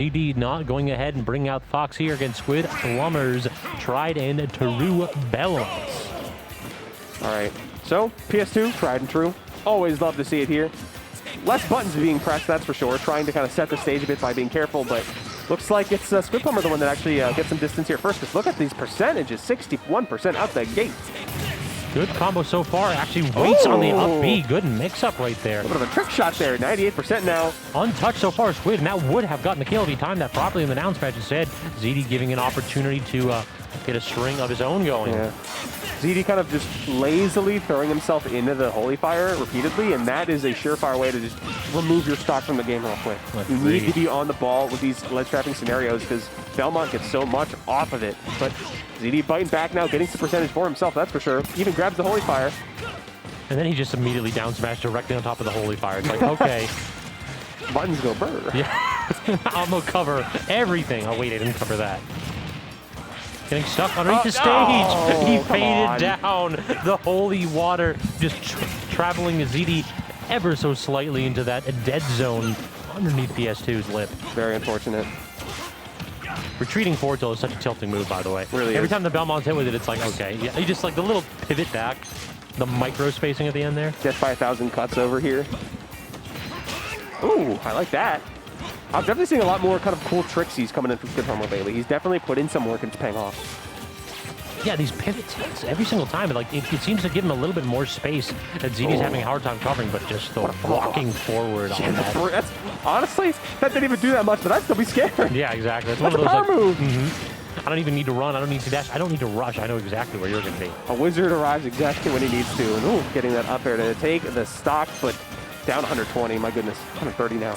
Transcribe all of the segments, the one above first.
ZD not going ahead and bringing out Fox here against Squidplumber's tried and true Belmonts. All right, so PS2, tried and true. Always love to see it here. Less buttons being pressed, that's for sure. Trying to kind of set the stage a bit by being careful, but looks like it's Squidplumber the one that actually gets some distance here first, because look at these percentages, 61% out the gate. Good combo so far. Actually waits on the up B. Good mix-up right there. A little bit of a trick shot there. 98% now. Untouched so far, Squid, and that would have gotten the kill if he timed that properly in the down smash. Instead, ZD giving an opportunity to get a string of his own going. Yeah. ZD kind of just lazily throwing himself into the Holy Fire repeatedly, and that is a surefire way to just remove your stock from the game real quick. You need to be on the ball with these ledge trapping scenarios because Belmont gets so much off of it. But ZD biting back now, getting some percentage for himself, that's for sure. Even grabs the Holy Fire. And then he just immediately down smashed directly on top of the Holy Fire. It's like, okay. Buttons go burr. Yeah. I'm gonna cover everything. Oh, wait, I didn't cover that. Getting stuck underneath the stage. Oh, he faded down. The holy water just traveling ZD ever so slightly into that dead zone underneath PS2's lip. Very unfortunate. Retreating forward tilt is such a tilting move, by the way. Really Every is. time the Belmont's hit with it, it's like, okay. Yeah, you just like the little pivot back, the micro spacing at the end there. Death by 1,000 cuts over here. Ooh, I like that. I'm definitely seeing a lot more kind of cool tricks he's coming in from Squidplumber lately. He's definitely put in some work and it's paying off. Yeah, these pivots every single time, like it seems to give him a little bit more space that ZD's having a hard time covering, but just the walking forward on that. That's, honestly, that didn't even do that much, but I'd still be scared. Yeah, exactly. That's That's one of a those power like, move. I don't even need to run. I don't need to dash. I don't need to rush. I know exactly where you're going to be. A wizard arrives exactly when he needs to. And ooh, getting that up there to take the stock, but down 120. My goodness, 130 now.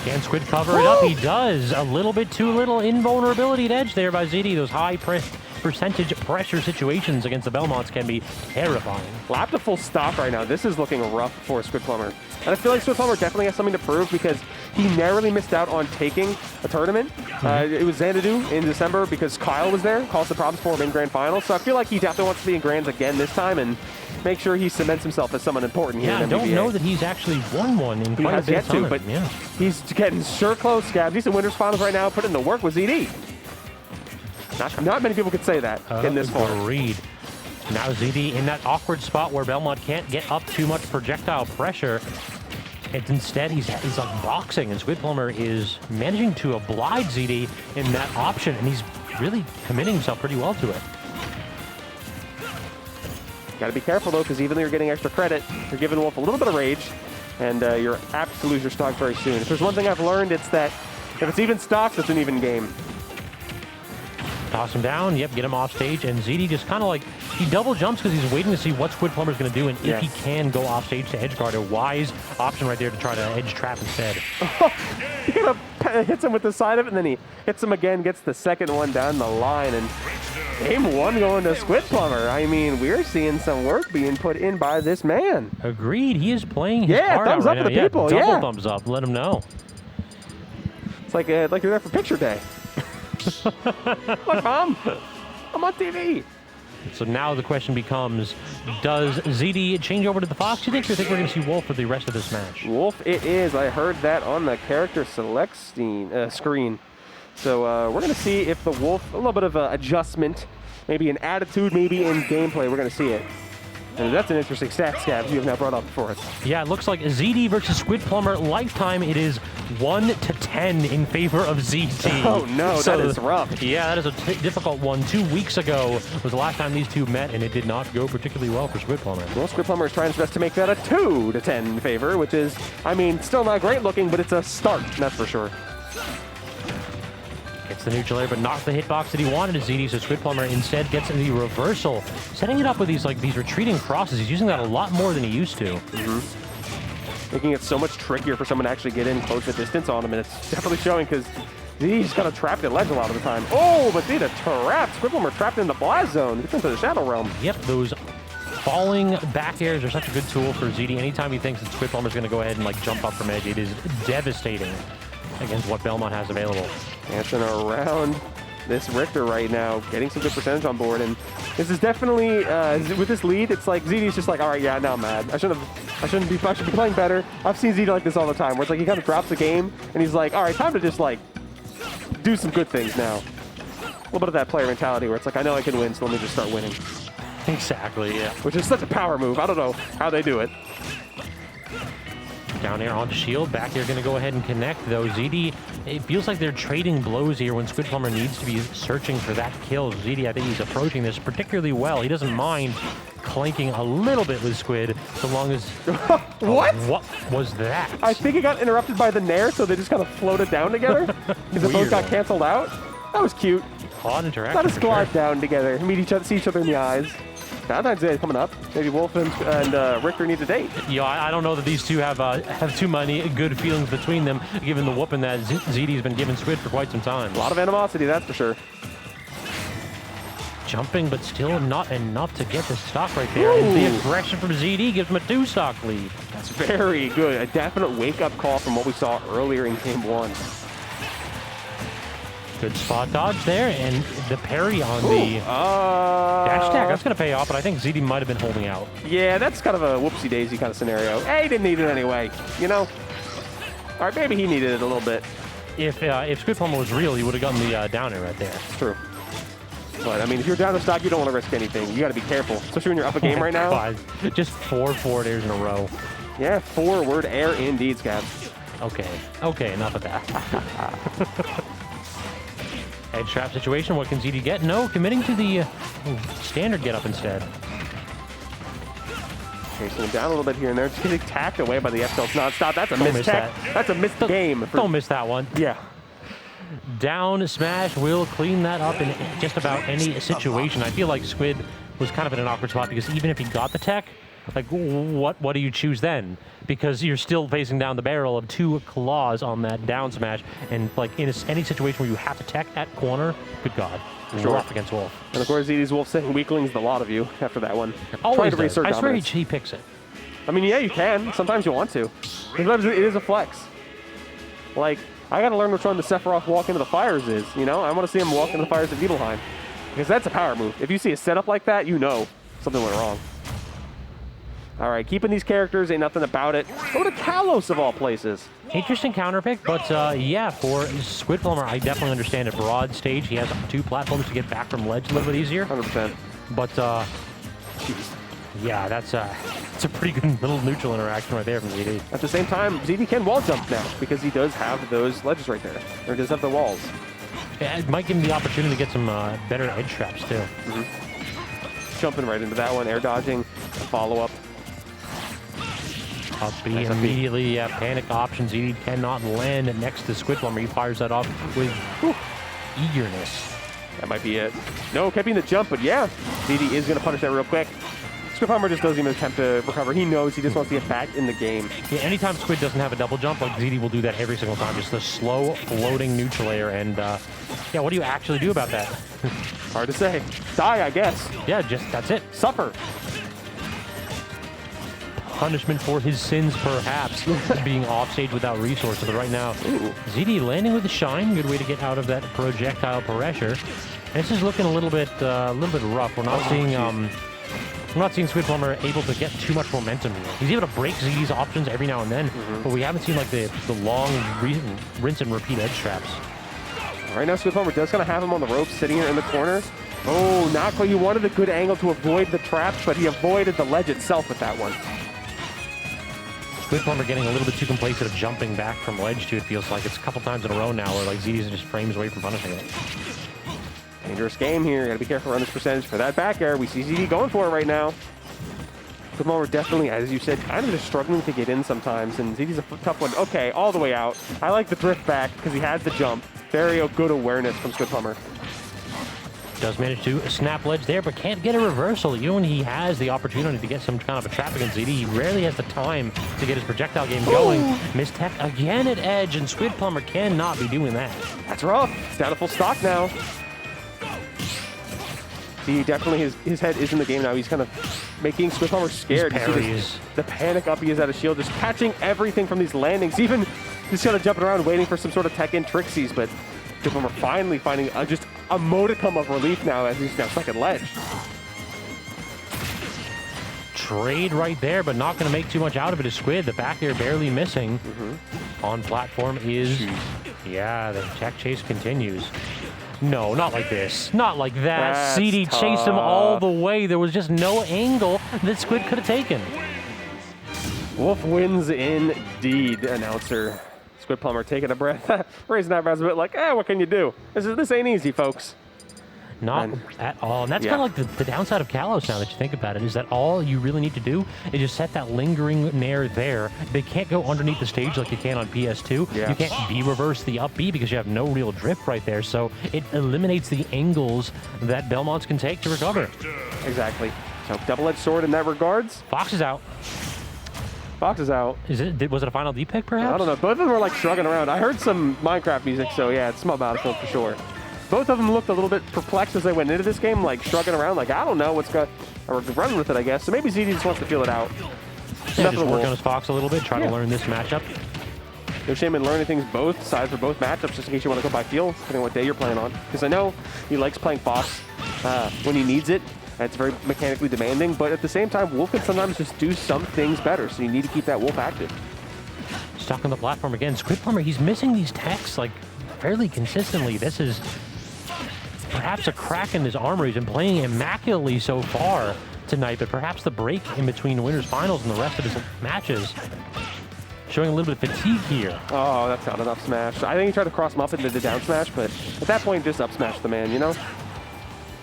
Can Squid cover it up? He does. A little bit too little invulnerability at edge there by ZD. Those high percentage pressure situations against the Belmonts can be terrifying. Lap to full stop right now. This is looking rough for Squidplumber. And I feel like Squidplumber definitely has something to prove because he narrowly missed out on taking a tournament. It was Xanadu in December because Kyle was there, caused the problems for him in Grand Finals. So I feel like he definitely wants to be in Grands again this time and make sure he cements himself as someone important here. Yeah, I don't know that he's actually won one in quite a bit of time. But yeah. He's getting sure close, Scabs. He's in Winners Finals right now, putting in the work with ZD. Not many people could say that in this form. Agreed. Now ZD in that awkward spot where Belmont can't get up too much projectile pressure. And instead, he's like boxing, and Squidplumber is managing to oblige ZD in that option, and he's really committing himself pretty well to it. Got to be careful, though, because even though you're getting extra credit, you're giving Wolf a little bit of rage, and you're apt to lose your stock very soon. If there's one thing I've learned, it's that if it's even stocks, it's an even game. Toss him down, yep, get him off stage, and ZD just kind of like, he double jumps because he's waiting to see what Squidplumber's going to do, and if he can go off stage to edge guard, a wise option right there to try to edge trap instead. He kind of hits him with the side of it, and then he hits him again, gets the second one down the line, and game one going to Squidplumber. I mean, we're seeing some work being put in by this man. Agreed, he is playing his heart thumbs out up right to now. the people, Double thumbs up, let him know. It's like you're there for picture day. Look, Mom, I'm on TV. So now the question becomes, does ZD change over to the Fox, do you think, or think we're going to see Wolf for the rest of this match? Wolf it is. I heard that on the character select screen. So we're going to see if the Wolf, a little bit of an adjustment, maybe an attitude, maybe in gameplay, we're going to see it. And that's an interesting stat, Scabs, you have now brought up for us. Yeah, it looks like ZD versus Squidplumber lifetime. It is 1-10 in favor of ZD. Oh no, that is rough. Yeah, that is a difficult one. 2 weeks ago was the last time these two met, and it did not go particularly well for Squidplumber. Well, Squidplumber is trying his best to make that a 2-10 favor, which is, I mean, still not great looking, but it's a start, that's for sure. Gets the neutral air, but not the hitbox that he wanted as ZD, so Squidplumber instead gets the reversal, setting it up with these retreating crosses. He's using that a lot more than he used to. Making it so much trickier for someone to actually get in close the distance on him, and it's definitely showing because ZD's kind of trapped at ledge a lot of the time. Oh, but ZD trapped. Squidplumber trapped in the blast zone. Gets into the Shadow Realm. Yep, those falling back airs are such a good tool for ZD. Anytime he thinks that Squidplumber's going to go ahead and like jump up from edge, it is devastating against what Belmont has available. Dancing around this Richter right now, getting some good percentage on board. And this is definitely, with this lead, it's like ZD's just like, all right, yeah, now I'm mad. I should be playing better. I've seen ZD like this all the time, where it's like he kind of drops the game, and he's like, all right, time to just like do some good things now. A little bit of that player mentality where it's like, I know I can win, so let me just start winning. Exactly, yeah. Which is such a power move. I don't know how they do it. Down here onto shield, back here going to go ahead and connect, though. ZD, it feels like they're trading blows here when Squidplumber needs to be searching for that kill. ZD, I think he's approaching this particularly well. He doesn't mind clanking a little bit with Squid, so long as... What? What was that? I think it got interrupted by the Nair, so they just kind of floated down together. Because the both got canceled out. That was cute. Odd interaction. Let us glide down together, meet each other, see each other in the eyes. Valentine's Day coming up. Maybe Wolf and Richter need a date. Yeah, I don't know that these two have too many good feelings between them, given the whooping that ZD's been giving Squid for quite some time. A lot of animosity, that's for sure. Jumping, but still not enough to get the stock right there. And the aggression from ZD gives him a 2-stock lead. That's very good. A definite wake-up call from what we saw earlier in Game 1. Good spot dodge there, and the parry on the dash attack. That's going to pay off, but I think ZD might have been holding out. Yeah, that's kind of a whoopsie-daisy kind of scenario. Hey, he didn't need it anyway, you know? All right, maybe he needed it a little bit. If Squidplumber was real, he would have gotten the downer right there. True. But, I mean, if you're down to stock, you don't want to risk anything. You got to be careful, especially when you're up a game right now. God. Just 4 forward airs in a row. Yeah, forward air indeed, Scabs. Okay, enough of that. Edge trap situation, what can ZD get? No, committing to the standard get up instead. Chasing him down a little bit here and there, just getting tacked away by the FTLs nonstop. That's a missed tech. That's a missed game. Don't miss that one. Yeah. Down smash will clean that up in just about any situation. I feel like Squid was kind of in an awkward spot because even if he got the tech, like what do you choose then? Because you're still facing down the barrel of 2 claws on that down smash, and like in any situation where you have to tech at corner, good God, rough against Wolf. And of course, ZD's Wolf saying weaklings the lot of you after that one. Always to reassert I swear dominance. he picks it. I mean, yeah, you can. Sometimes you want to. Sometimes it is a flex. Like, I got to learn which one the Sephiroth walk into the fires is, you know? I want to see him walk into the fires at Nibelheim. Because that's a power move. If you see a setup like that, you know something went wrong. All right, keeping these characters, ain't nothing about it. Go to Kalos of all places. Interesting counter pick, but yeah, for Squidplumber, I definitely understand it. Broad stage, he has 2 platforms to get back from ledge a little bit easier. 100%. But yeah, it's a pretty good little neutral interaction right there from ZD. At the same time, ZD can wall jump now because he does have those ledges right there. Or he does have the walls. Yeah, it might give him the opportunity to get some better edge traps too. Jumping right into that one, air dodging, follow-up. Up B immediately, panic options. ZD cannot land next to Squidplumber. He fires that off with eagerness. That might be it. No, keeping the jump, but yeah, ZD is going to punish that real quick. Squidplumber just doesn't even attempt to recover. He knows he just wants to get back in the game. Yeah, anytime Squid doesn't have a double jump, like ZD will do that every single time. Just a slow, floating neutral air. And yeah, what do you actually do about that? Hard to say. Die, I guess. Yeah, just that's it. Suffer. Punishment for his sins, perhaps, being offstage without resources. But right now, ZD landing with the shine, good way to get out of that projectile pressure. And this is looking a little bit rough. We're not seeing Squidplumber able to get too much momentum here. He's able to break ZD's options every now and then, but we haven't seen like the long rinse and repeat edge traps. Right now, Squidplumber does kind of have him on the ropes, sitting here in the corner. Oh, not quite. He wanted a good angle to avoid the traps, but he avoided the ledge itself with that one. Squidplumber getting a little bit too complacent of jumping back from ledge too, it feels like. It's a couple times in a row now where like ZD's just frames away from punishing it. Dangerous game here. Gotta be careful around this percentage for that back air. We see ZD going for it right now. Squidplumber definitely, as you said, kind of just struggling to get in sometimes, and ZD's a tough one. Okay, all the way out. I like the drift back because he has the jump. Very good awareness from Squidplumber. Does manage to snap ledge there, but can't get a reversal. Even when he has the opportunity to get some kind of a trap against ZD, he rarely has the time to get his projectile game going. Missed tech again at edge, and Squidplumber cannot be doing that. That's rough. He's down to full stock now. See, definitely his head is in the game now. He's kind of making Squidplumber scared. The panic up he is out of shield, just catching everything from these landings. Even just kind of jumping around waiting for some sort of tech in Trixies, but Squidplumber finally finding just a modicum of relief now as he's now stuck at ledge. Trade right there, but not going to make too much out of it as Squid. The back air barely missing. On platform is... Yeah, the tech chase continues. No, not like this. Not like that. That's CD tough. chased him all the way. There was just no angle that Squid could have taken. Wolf wins indeed, announcer. Squidplumber taking a breath, raising eyebrows a bit like, what can you do? This ain't easy, folks. Not at all. And that's kind of like the downside of Kalos now that you think about it, is that all you really need to do is just set that lingering nair there. They can't go underneath the stage like you can on PS2. Yeah. You can't B-reverse the up B because you have no real drift right there. So it eliminates the angles that Belmonts can take to recover. Exactly. So double-edged sword in that regards. Fox is out. Fox is out. Was it a final D pick, perhaps? I don't know. Both of them were like shrugging around. I heard some Minecraft music, so yeah, it's small Battlefield for sure. Both of them looked a little bit perplexed as they went into this game, like shrugging around, like, I don't know what's going or running with it, I guess. So maybe ZD just wants to feel it out. Yeah, just work on his Fox a little bit, try to learn this matchup. No shame in learning things both sides for both matchups, just in case you want to go by feel, depending on what day you're playing on. Because I know he likes playing Fox when he needs it. It's very mechanically demanding, but at the same time, Wolf can sometimes just do some things better, so you need to keep that Wolf active. Stuck on the platform again. Squidplumber, he's missing these techs like fairly consistently. This is perhaps a crack in his armor. He's been playing immaculately so far tonight, but perhaps the break in between winners finals and the rest of his matches showing a little bit of fatigue here. Oh, that's not an up smash. I think he tried to cross him up into the down smash, but at that point, just up smash the man, you know?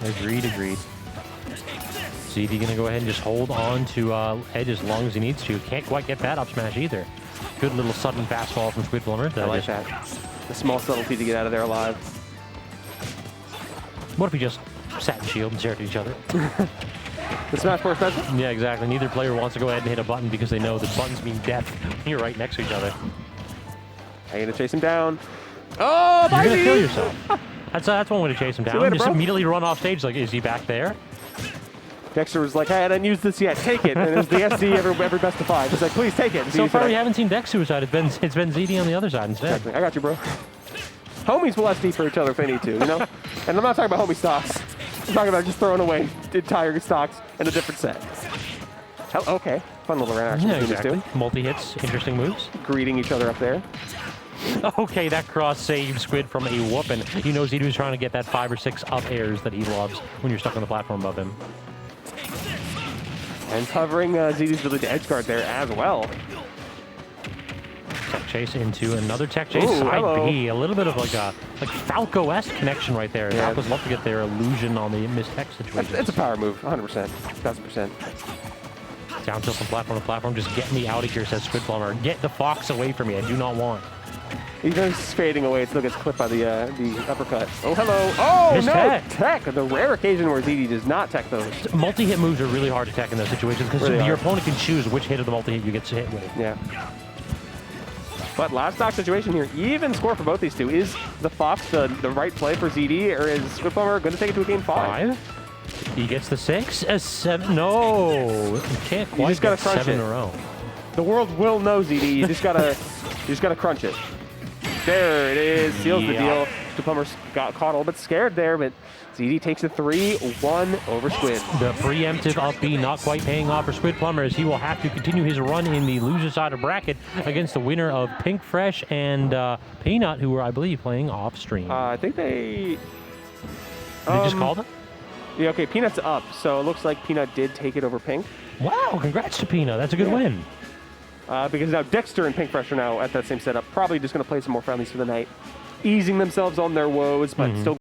Agreed. ZD gonna go ahead and just hold on to Edge as long as he needs to. Can't quite get that up smash either. Good little sudden fastball from Squidplumber. I like that. The small subtlety to get out of there alive. What if we just sat in shield and stared at each other? The smash bar special? Yeah, exactly. Neither player wants to go ahead and hit a button because they know the buttons mean death when you're right next to each other. I'm gonna chase him down. Oh, you're gonna kill yourself. That's one way to chase him down. Later, just bro. immediately run off stage. Like, is he back there? Dexter was like, hey, I didn't use this yet. Take it. And it was the SD every best of 5. He's like, please take it. So far, we haven't seen Dex suicide. It's been ZD on the other side instead. Exactly. I got you, bro. Homies will SD for each other if they need to, you know? And I'm not talking about homie stocks. I'm talking about just throwing away entire stocks in a different set. Okay. Fun little run action between these two. Multi-hits, interesting moves. Greeting each other up there. Okay, that cross saved Squid from a whooping. You know ZD was trying to get that 5 or 6 up airs that he loves when you're stuck on the platform above him. And covering ZD's ability to edge guard there as well. Tech chase into another tech chase. Ooh, Side B. A little bit of like a Falco-esque connection right there. Yeah. Falcos love to get their illusion on the missed tech situation. It's a power move, 100%. 1000%. Down tilt from platform to platform. Just get me out of here, says Squidplumber. Get the Fox away from me. I do not want. Even though he's fading away, it still gets clipped by the uppercut. Oh, hello. Oh, Missed no. Tech. The rare occasion where ZD does not tech those. Multi-hit moves are really hard to tech in those situations because Really your are. opponent can choose which hit of the multi-hit you get to hit with. Yeah. But last stock situation here, even score for both these two. Is the Fox the right play for ZD, or is Squidplumber going to take it to a game 5? He gets the 6, a 7. No, you can't quite just gotta get crunch 7 it. in a row. The world will know, ZD. You just gotta crunch it. There it is. Seals the deal. Squidplumber got caught a little bit scared there, but ZD takes a 3-1 over Squid. The preemptive up B not quite paying off for Squidplumber as he will have to continue his run in the loser side of bracket against the winner of Pink Fresh and Peanut, who were, I believe, playing off stream. I think they... They just called it? Yeah, okay, Peanut's up, so it looks like Peanut did take it over Pink. Wow, congrats to Peanut. That's a good win. Because now Dexter and Pink Fresh are now at that same setup. Probably just going to play some more friendlies for the night. Easing themselves on their woes, but still